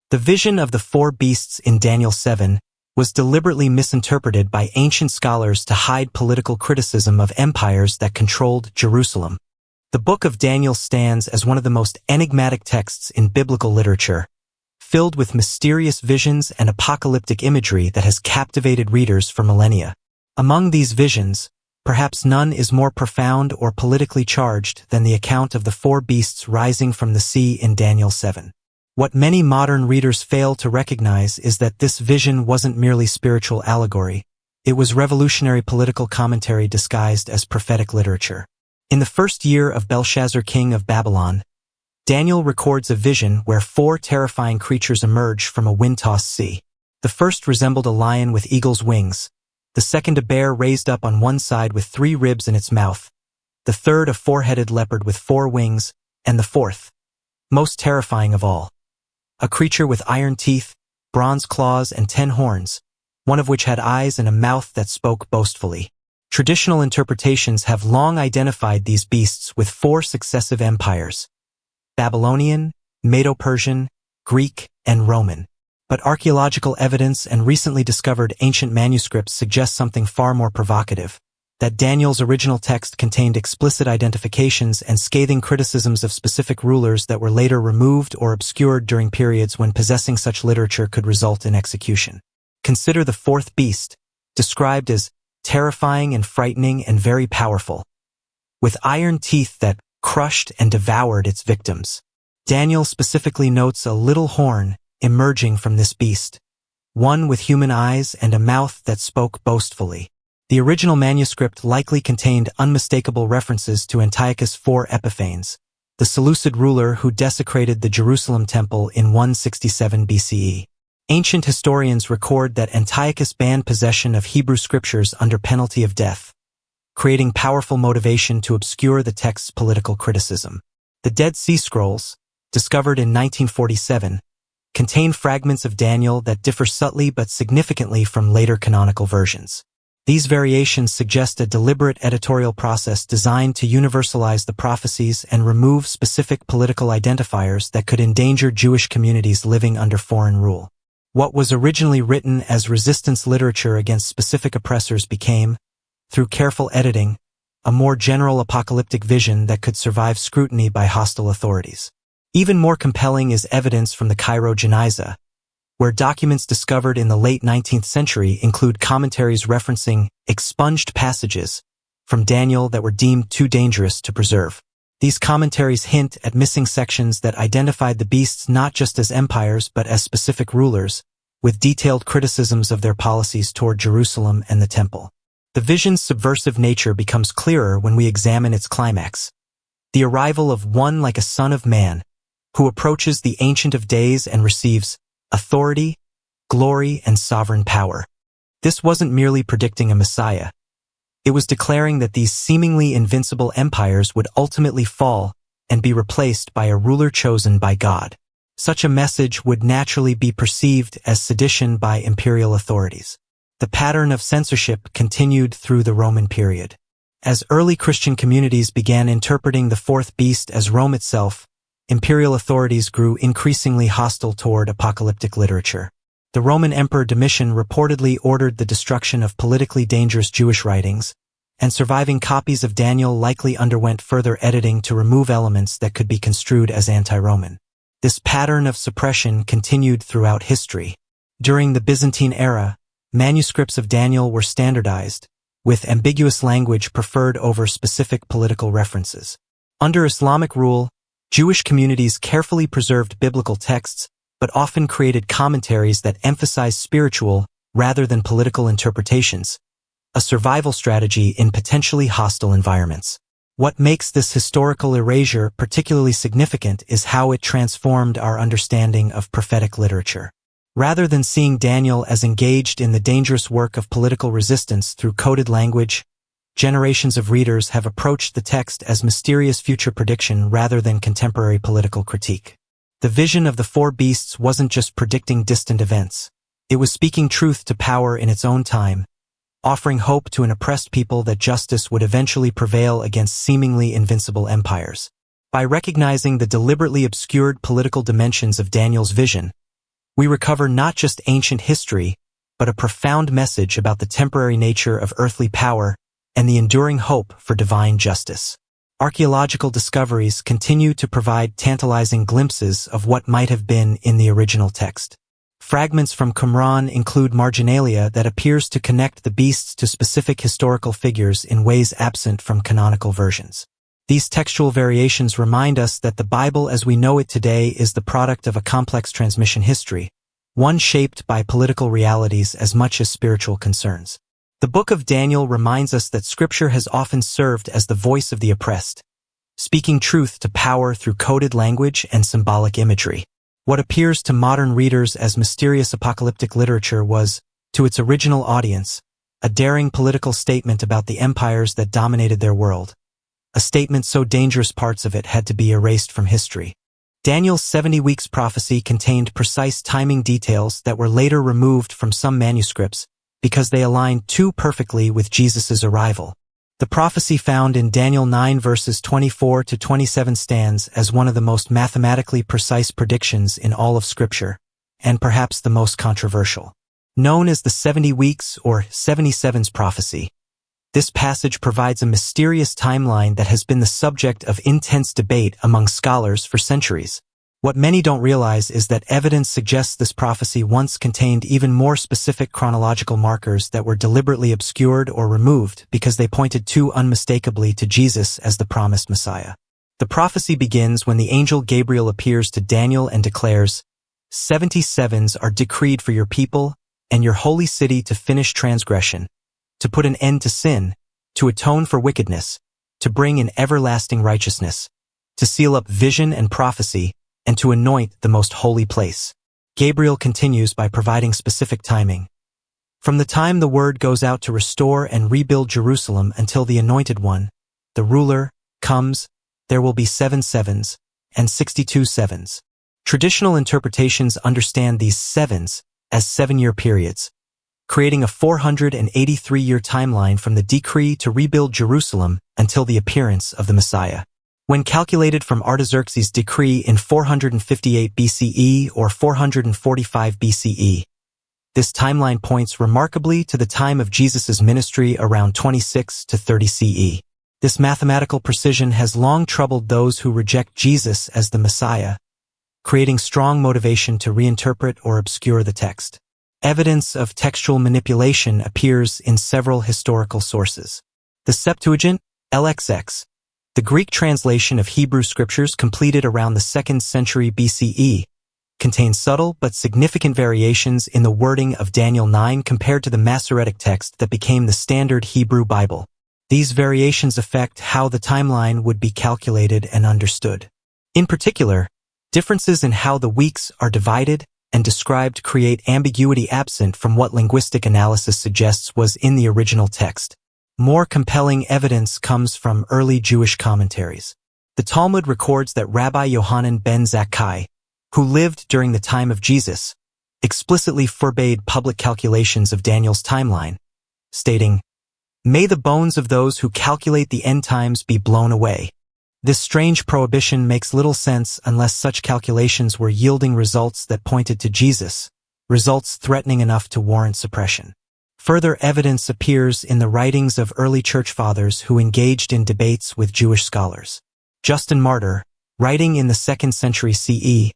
The vision of the four beasts in Daniel 7 was deliberately misinterpreted by ancient scholars to hide political criticism of empires that controlled Jerusalem. The Book of Daniel stands as one of the most enigmatic texts in biblical literature, filled with mysterious visions and apocalyptic imagery that has captivated readers for millennia. Among these visions, perhaps none is more profound or politically charged than the account of the four beasts rising from the sea in Daniel 7. What many modern readers fail to recognize is that this vision wasn't merely spiritual allegory. It was revolutionary political commentary disguised as prophetic literature. In the first year of Belshazzar, king of Babylon, Daniel records a vision where four terrifying creatures emerge from a wind-tossed sea. The first resembled a lion with eagle's wings, the second a bear raised up on one side with 3 ribs in its mouth, the third a 4-headed leopard with 4 wings, and the fourth, most terrifying of all, a creature with iron teeth, bronze claws, and 10 horns, one of which had eyes and a mouth that spoke boastfully. Traditional interpretations have long identified these beasts with 4 successive empires: Babylonian, Medo-Persian, Greek, and Roman. But archaeological evidence and recently discovered ancient manuscripts suggest something far more provocative: that Daniel's original text contained explicit identifications and scathing criticisms of specific rulers that were later removed or obscured during periods when possessing such literature could result in execution. Consider the fourth beast, described as terrifying and frightening and very powerful, with iron teeth that crushed and devoured its victims. Daniel specifically notes a little horn emerging from this beast, one with human eyes and a mouth that spoke boastfully. The original manuscript likely contained unmistakable references to Antiochus IV Epiphanes, the Seleucid ruler who desecrated the Jerusalem temple in 167 BCE. Ancient historians record that Antiochus banned possession of Hebrew scriptures under penalty of death, creating powerful motivation to obscure the text's political criticism. The Dead Sea Scrolls, discovered in 1947, contain fragments of Daniel that differ subtly but significantly from later canonical versions. These variations suggest a deliberate editorial process designed to universalize the prophecies and remove specific political identifiers that could endanger Jewish communities living under foreign rule. What was originally written as resistance literature against specific oppressors became, through careful editing, a more general apocalyptic vision that could survive scrutiny by hostile authorities. Even more compelling is evidence from the Cairo Geniza, where documents discovered in the late 19th century include commentaries referencing expunged passages from Daniel that were deemed too dangerous to preserve. These commentaries hint at missing sections that identified the beasts not just as empires but as specific rulers, with detailed criticisms of their policies toward Jerusalem and the temple. The vision's subversive nature becomes clearer when we examine its climax: the arrival of one like a son of man, who approaches the Ancient of Days and receives authority, glory, and sovereign power. This wasn't merely predicting a Messiah. It was declaring that these seemingly invincible empires would ultimately fall and be replaced by a ruler chosen by God. Such a message would naturally be perceived as sedition by imperial authorities. The pattern of censorship continued through the Roman period. As early Christian communities began interpreting the fourth beast as Rome itself, imperial authorities grew increasingly hostile toward apocalyptic literature. The Roman Emperor Domitian reportedly ordered the destruction of politically dangerous Jewish writings, and surviving copies of Daniel likely underwent further editing to remove elements that could be construed as anti-Roman. This pattern of suppression continued throughout history. During the Byzantine era, manuscripts of Daniel were standardized, with ambiguous language preferred over specific political references. Under Islamic rule, Jewish communities carefully preserved biblical texts, but often created commentaries that emphasized spiritual rather than political interpretations, a survival strategy in potentially hostile environments. What makes this historical erasure particularly significant is how it transformed our understanding of prophetic literature. Rather than seeing Daniel as engaged in the dangerous work of political resistance through coded language, generations of readers have approached the text as mysterious future prediction rather than contemporary political critique. The vision of the four beasts wasn't just predicting distant events. It was speaking truth to power in its own time, offering hope to an oppressed people that justice would eventually prevail against seemingly invincible empires. By recognizing the deliberately obscured political dimensions of Daniel's vision, We recover not just ancient history, but a profound message about the temporary nature of earthly power and the enduring hope for divine justice. Archaeological discoveries continue to provide tantalizing glimpses of what might have been in the original text. Fragments from Qumran include marginalia that appears to connect the beasts to specific historical figures in ways absent from canonical versions. These textual variations remind us that the Bible as we know it today is the product of a complex transmission history, one shaped by political realities as much as spiritual concerns. The Book of Daniel reminds us that Scripture has often served as the voice of the oppressed, speaking truth to power through coded language and symbolic imagery. What appears to modern readers as mysterious apocalyptic literature was, to its original audience, a daring political statement about the empires that dominated their world. A statement so dangerous parts of it had to be erased from history. Daniel's 70 weeks prophecy contained precise timing details that were later removed from some manuscripts because they aligned too perfectly with Jesus' arrival. The prophecy found in Daniel 9 verses 24 to 27 stands as one of the most mathematically precise predictions in all of Scripture, and perhaps the most controversial. Known as the 70 weeks or 77's prophecy, this passage provides a mysterious timeline that has been the subject of intense debate among scholars for centuries. What many don't realize is that evidence suggests this prophecy once contained even more specific chronological markers that were deliberately obscured or removed because they pointed too unmistakably to Jesus as the promised Messiah. The prophecy begins when the angel Gabriel appears to Daniel and declares, 77s are decreed for your people and your holy city to finish transgression, to put an end to sin, to atone for wickedness, to bring in everlasting righteousness, to seal up vision and prophecy, and to anoint the most holy place. Gabriel continues by providing specific timing. From the time the word goes out to restore and rebuild Jerusalem until the Anointed One, the ruler, comes, there will be 7 sevens and 62 sevens. Traditional interpretations understand these sevens as 7-year periods, creating a 483-year timeline from the decree to rebuild Jerusalem until the appearance of the Messiah. When calculated from Artaxerxes' decree in 458 BCE or 445 BCE, this timeline points remarkably to the time of Jesus' ministry around 26 to 30 CE. This mathematical precision has long troubled those who reject Jesus as the Messiah, creating strong motivation to reinterpret or obscure the text. Evidence of textual manipulation appears in several historical sources. The Septuagint, LXX, the Greek translation of Hebrew scriptures completed around the 2nd century BCE, contains subtle but significant variations in the wording of Daniel 9 compared to the Masoretic text that became the standard Hebrew Bible. These variations affect how the timeline would be calculated and understood. In particular, differences in how the weeks are divided and described create ambiguity absent from what linguistic analysis suggests was in the original text. More compelling evidence comes from early Jewish commentaries. The Talmud records that Rabbi Yohanan ben Zakkai, who lived during the time of Jesus, explicitly forbade public calculations of Daniel's timeline, stating, "May the bones of those who calculate the end times be blown away." This strange prohibition makes little sense unless such calculations were yielding results that pointed to Jesus, results threatening enough to warrant suppression. Further evidence appears in the writings of early church fathers who engaged in debates with Jewish scholars. Justin Martyr, writing in the 2nd century CE,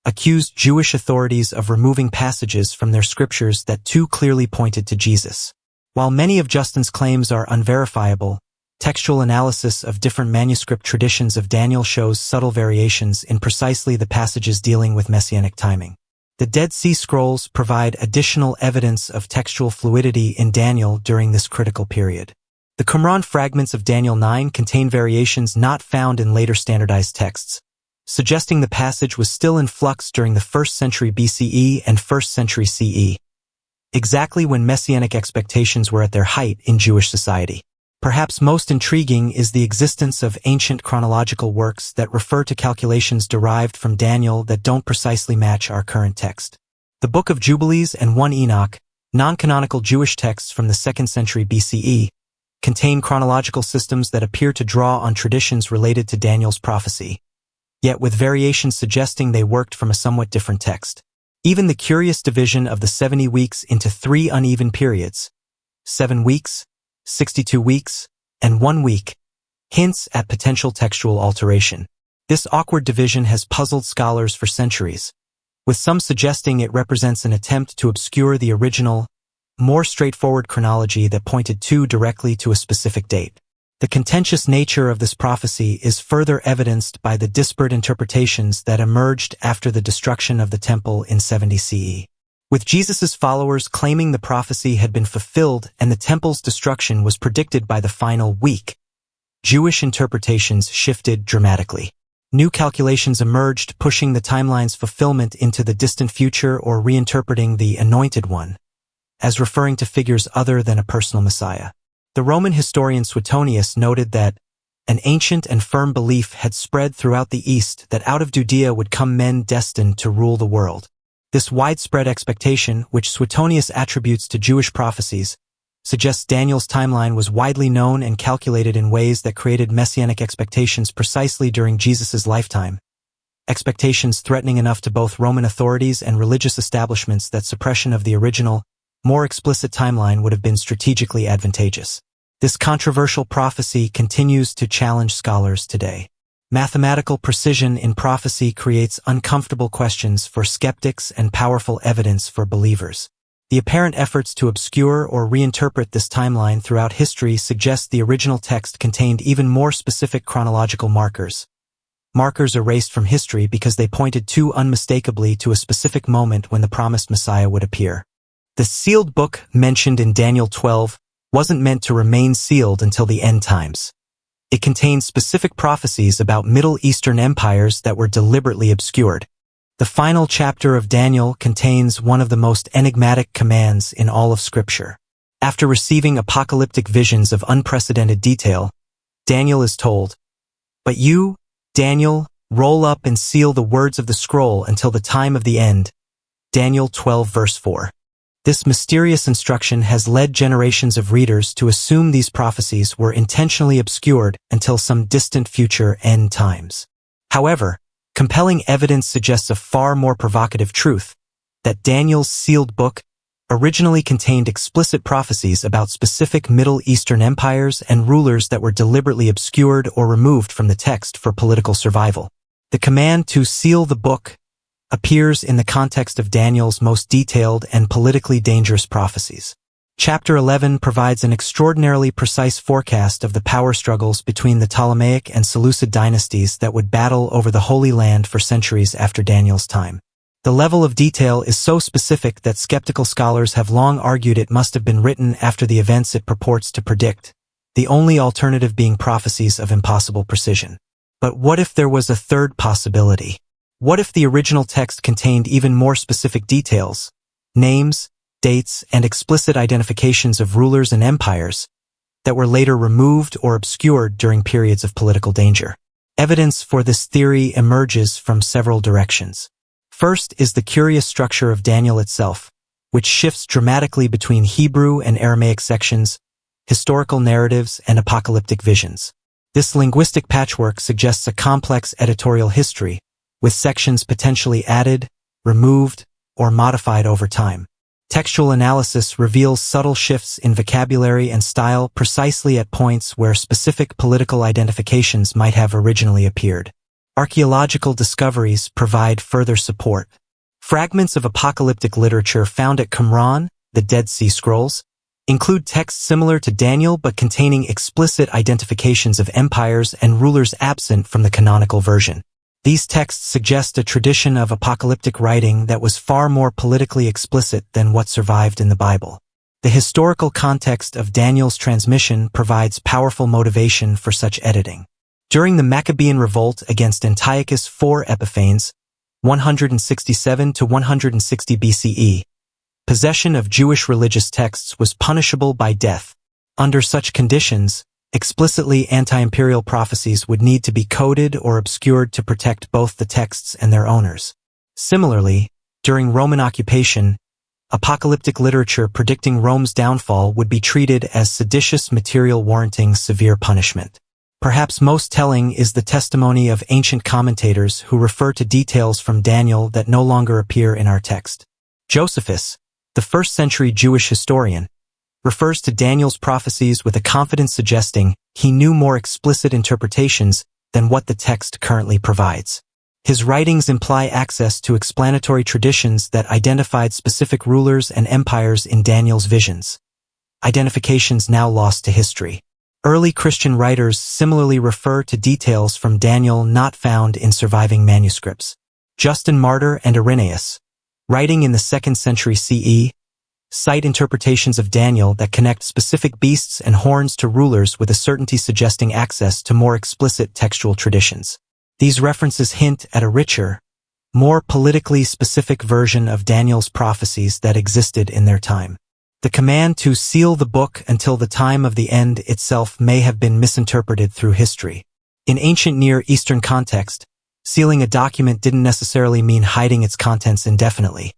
accused Jewish authorities of removing passages from their scriptures that too clearly pointed to Jesus. While many of Justin's claims are unverifiable, textual analysis of different manuscript traditions of Daniel shows subtle variations in precisely the passages dealing with messianic timing. The Dead Sea Scrolls provide additional evidence of textual fluidity in Daniel during this critical period. The Qumran fragments of Daniel 9 contain variations not found in later standardized texts, suggesting the passage was still in flux during the 1st century BCE and 1st century CE, exactly when messianic expectations were at their height in Jewish society. Perhaps most intriguing is the existence of ancient chronological works that refer to calculations derived from Daniel that don't precisely match our current text. The Book of Jubilees and 1 Enoch, non-canonical Jewish texts from the 2nd century BCE, contain chronological systems that appear to draw on traditions related to Daniel's prophecy, yet with variations suggesting they worked from a somewhat different text. Even the curious division of the 70 weeks into 3 uneven periods, 7 weeks, 62 weeks, and 1 week, hints at potential textual alteration. This awkward division has puzzled scholars for centuries, with some suggesting it represents an attempt to obscure the original, more straightforward chronology that pointed too directly to a specific date. The contentious nature of this prophecy is further evidenced by the disparate interpretations that emerged after the destruction of the temple in 70 CE. With Jesus' followers claiming the prophecy had been fulfilled and the temple's destruction was predicted by the final week, Jewish interpretations shifted dramatically. New calculations emerged, pushing the timeline's fulfillment into the distant future or reinterpreting the Anointed One as referring to figures other than a personal Messiah. The Roman historian Suetonius noted that an ancient and firm belief had spread throughout the East that out of Judea would come men destined to rule the world. This widespread expectation, which Suetonius attributes to Jewish prophecies, suggests Daniel's timeline was widely known and calculated in ways that created messianic expectations precisely during Jesus' lifetime, expectations threatening enough to both Roman authorities and religious establishments that suppression of the original, more explicit timeline would have been strategically advantageous. This controversial prophecy continues to challenge scholars today. Mathematical precision in prophecy creates uncomfortable questions for skeptics and powerful evidence for believers. The apparent efforts to obscure or reinterpret this timeline throughout history suggest the original text contained even more specific chronological markers. Markers erased from history because they pointed too unmistakably to a specific moment when the promised Messiah would appear. The sealed book mentioned in Daniel 12 wasn't meant to remain sealed until the end times. It contained specific prophecies about Middle Eastern empires that were deliberately obscured. The final chapter of Daniel contains one of the most enigmatic commands in all of Scripture. After receiving apocalyptic visions of unprecedented detail, Daniel is told, "But you, Daniel, roll up and seal the words of the scroll until the time of the end." Daniel 12 verse 4. This mysterious instruction has led generations of readers to assume these prophecies were intentionally obscured until some distant future end times. However, compelling evidence suggests a far more provocative truth, that Daniel's sealed book originally contained explicit prophecies about specific Middle Eastern empires and rulers that were deliberately obscured or removed from the text for political survival. The command to seal the book appears in the context of Daniel's most detailed and politically dangerous prophecies. Chapter 11 provides an extraordinarily precise forecast of the power struggles between the Ptolemaic and Seleucid dynasties that would battle over the Holy Land for centuries after Daniel's time. The level of detail is so specific that skeptical scholars have long argued it must have been written after the events it purports to predict, the only alternative being prophecies of impossible precision. But what if there was a third possibility? What if the original text contained even more specific details, names, dates, and explicit identifications of rulers and empires that were later removed or obscured during periods of political danger? Evidence for this theory emerges from several directions. First is the curious structure of Daniel itself, which shifts dramatically between Hebrew and Aramaic sections, historical narratives, and apocalyptic visions. This linguistic patchwork suggests a complex editorial history, with sections potentially added, removed, or modified over time. Textual analysis reveals subtle shifts in vocabulary and style precisely at points where specific political identifications might have originally appeared. Archaeological discoveries provide further support. Fragments of apocalyptic literature found at Qumran, the Dead Sea Scrolls, include texts similar to Daniel but containing explicit identifications of empires and rulers absent from the canonical version. These texts suggest a tradition of apocalyptic writing that was far more politically explicit than what survived in the Bible. The historical context of Daniel's transmission provides powerful motivation for such editing. During the Maccabean revolt against Antiochus IV Epiphanes, 167 to 160 BCE, possession of Jewish religious texts was punishable by death. Under such conditions, explicitly anti-imperial prophecies would need to be coded or obscured to protect both the texts and their owners. Similarly, during Roman occupation, apocalyptic literature predicting Rome's downfall would be treated as seditious material warranting severe punishment. Perhaps most telling is the testimony of ancient commentators who refer to details from Daniel that no longer appear in our text. Josephus, the first-century Jewish historian, refers to Daniel's prophecies with a confidence suggesting he knew more explicit interpretations than what the text currently provides. His writings imply access to explanatory traditions that identified specific rulers and empires in Daniel's visions, identifications now lost to history. Early Christian writers similarly refer to details from Daniel not found in surviving manuscripts. Justin Martyr and Irenaeus, writing in the 2nd century CE, cite interpretations of Daniel that connect specific beasts and horns to rulers with a certainty suggesting access to more explicit textual traditions. These references hint at a richer, more politically specific version of Daniel's prophecies that existed in their time. The command to seal the book until the time of the end itself may have been misinterpreted through history. In ancient Near Eastern context, sealing a document didn't necessarily mean hiding its contents indefinitely.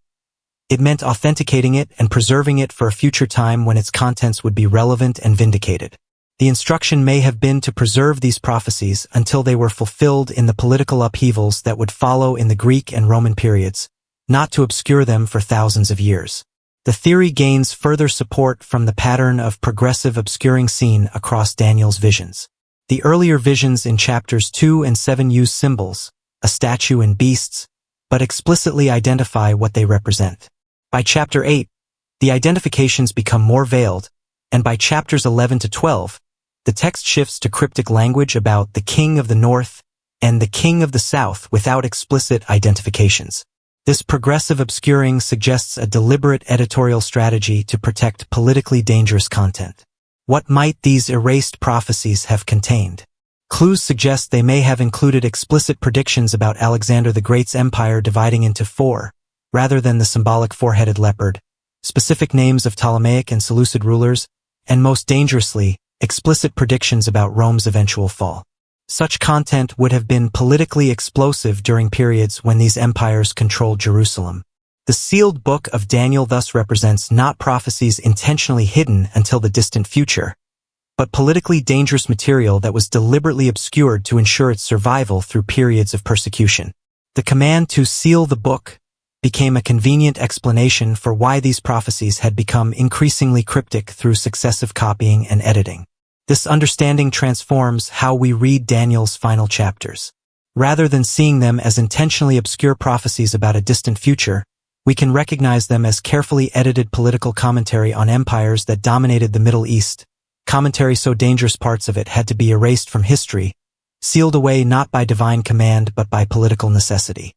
It meant authenticating it and preserving it for a future time when its contents would be relevant and vindicated. The instruction may have been to preserve these prophecies until they were fulfilled in the political upheavals that would follow in the Greek and Roman periods, not to obscure them for thousands of years. The theory gains further support from the pattern of progressive obscuring seen across Daniel's visions. The earlier visions in chapters 2 and 7 use symbols, a statue and beasts, but explicitly identify what they represent. By chapter 8, the identifications become more veiled, and by chapters 11 to 12, the text shifts to cryptic language about the king of the north and the king of the south without explicit identifications. This progressive obscuring suggests a deliberate editorial strategy to protect politically dangerous content. What might these erased prophecies have contained? Clues suggest they may have included explicit predictions about Alexander the Great's empire dividing into 4, rather than the symbolic four-headed leopard, specific names of Ptolemaic and Seleucid rulers, and most dangerously, explicit predictions about Rome's eventual fall. Such content would have been politically explosive during periods when these empires controlled Jerusalem. The sealed book of Daniel thus represents not prophecies intentionally hidden until the distant future, but politically dangerous material that was deliberately obscured to ensure its survival through periods of persecution. The command to seal the book became a convenient explanation for why these prophecies had become increasingly cryptic through successive copying and editing. This understanding transforms how we read Daniel's final chapters. Rather than seeing them as intentionally obscure prophecies about a distant future, we can recognize them as carefully edited political commentary on empires that dominated the Middle East, commentary so dangerous parts of it had to be erased from history, sealed away not by divine command but by political necessity.